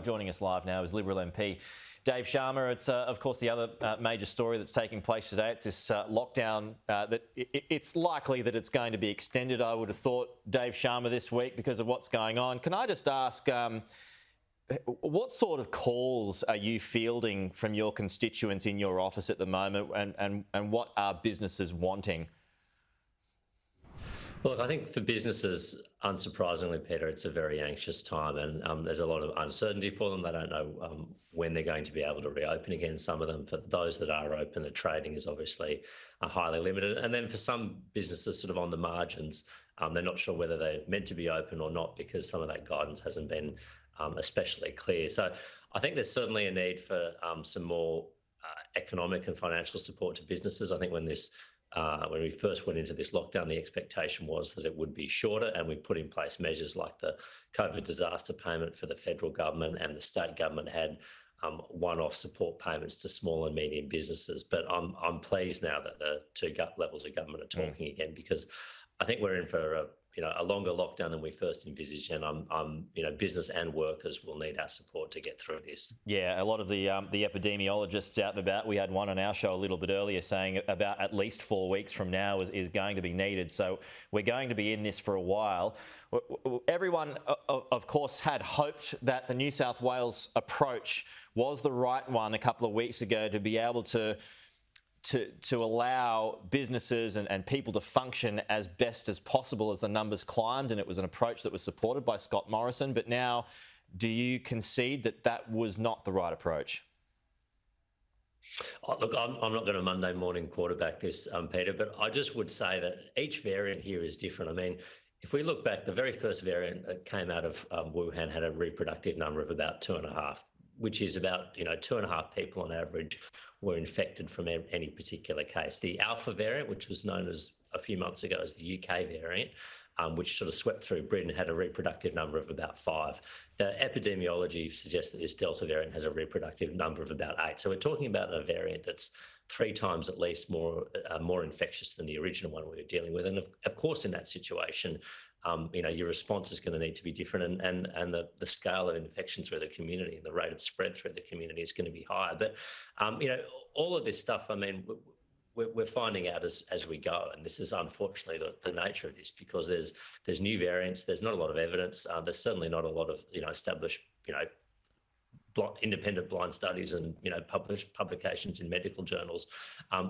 Joining us live now is Liberal MP Dave Sharma. It's, of course, the other major story that's taking place today. It's this lockdown that it's likely that it's going to be extended, I would have thought, Dave Sharma, this week because of what's going on. Can I just ask, what sort of calls are you fielding from your constituents in your office at the moment, and what are businesses wanting? Look, I think for businesses, unsurprisingly, Peter, it's a very anxious time, and there's a lot of uncertainty for them. They don't know when they're going to be able to reopen again. Some of them, for those that are open, the trading is obviously highly limited. And then for some businesses sort of on the margins, they're not sure whether they're meant to be open or not because some of that guidance hasn't been especially clear. So I think there's certainly a need for some more economic and financial support to businesses. I think when we first went into this lockdown, the expectation was that it would be shorter, and we put in place measures like the COVID disaster payment for the federal government, and the state government had one-off support payments to small and medium businesses. But I'm pleased now that the two levels of government are talking again, because I think we're in for a longer lockdown than we first envisaged, and business and workers will need our support to get through this. Yeah, a lot of the epidemiologists out and about, we had one on our show a little bit earlier saying about at least 4 weeks from now is going to be needed. So we're going to be in this for a while. Everyone, of course, had hoped that the New South Wales approach was the right one a couple of weeks ago to be able to allow businesses and people to function as best as possible as the numbers climbed, and it was an approach that was supported by Scott Morrison. But now, do you concede that that was not the right approach? Look, I'm not going to Monday morning quarterback this, Peter, but I just would say that each variant here is different. I mean, if we look back, the very first variant that came out of Wuhan had a reproductive number of about 2.5, which is about 2.5 people on average were infected from any particular case. The Alpha variant, which was known as a few months ago as the UK variant, which sort of swept through Britain, had a reproductive number of about 5. The epidemiology suggests that this Delta variant has a reproductive number of about 8. So we're talking about a variant that's 3 times at least more infectious than the original one we were dealing with. And of course, in that situation, your response is going to need to be different, and the scale of infection through the community and the rate of spread through the community is going to be higher. But all of this stuff, I mean, we're finding out as we go, and this is unfortunately the nature of this, because there's new variants. There's not a lot of evidence. There's certainly not a lot of established independent blind studies and published publications in medical journals.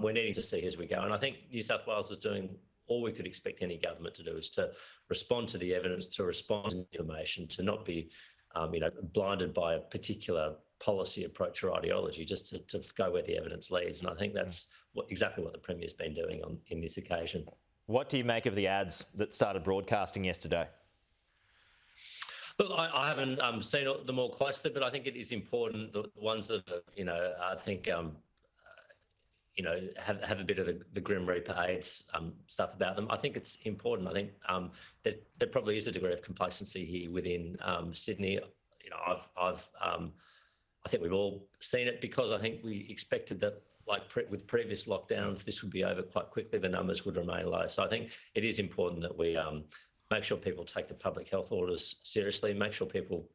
We're needing to see as we go, and I think New South Wales is doing all we could expect any government to do, is to respond to the evidence, to respond to information, to not be blinded by a particular policy approach or ideology, just to go where the evidence leads. And I think that's exactly what the Premier's been doing in this occasion. What do you make of the ads that started broadcasting yesterday? Look, I haven't seen them all closely, but I think it is important, the ones that I think have a bit of the Grim Reaper AIDS stuff about them. I think it's important. I think that there probably is a degree of complacency here within Sydney. I think we've all seen it, because I think we expected that, like with previous lockdowns, this would be over quite quickly. The numbers would remain low. So I think it is important that we make sure people take the public health orders seriously, make sure people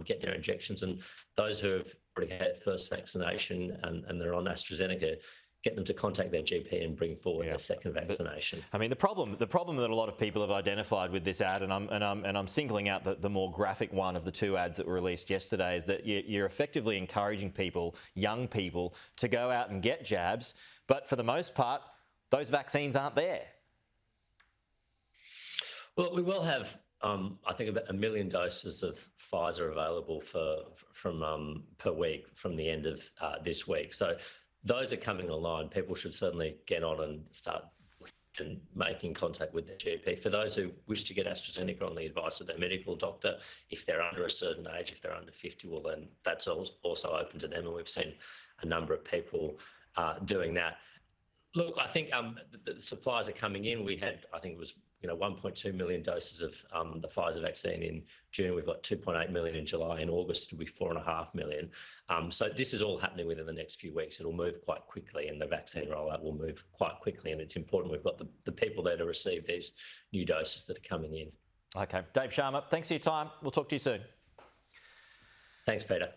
get their injections, and those who have already had first vaccination and they're on AstraZeneca, get them to contact their GP and bring forward their second vaccination. But, I mean, the problem that a lot of people have identified with this ad, and I'm singling out the more graphic one of the 2 ads that were released yesterday, is that you're effectively encouraging people, young people, to go out and get jabs, but for the most part, those vaccines aren't there. Well, we will have, I think, about 1 million doses of Pfizer available from per week from the end of this week. So those are coming online. People should certainly get on and start making contact with their GP. For those who wish to get AstraZeneca on the advice of their medical doctor, if they're under a certain age, if they're under 50, well, then that's also open to them, and we've seen a number of people doing that. Look, I think the supplies are coming in. We had, I think it was 1.2 million doses of the Pfizer vaccine in June. We've got 2.8 million in July. In August, it'll be 4.5 million. So this is all happening within the next few weeks. It'll move quite quickly, and the vaccine rollout will move quite quickly. And it's important we've got the people there to receive these new doses that are coming in. Okay. Dave Sharma, thanks for your time. We'll talk to you soon. Thanks, Peter.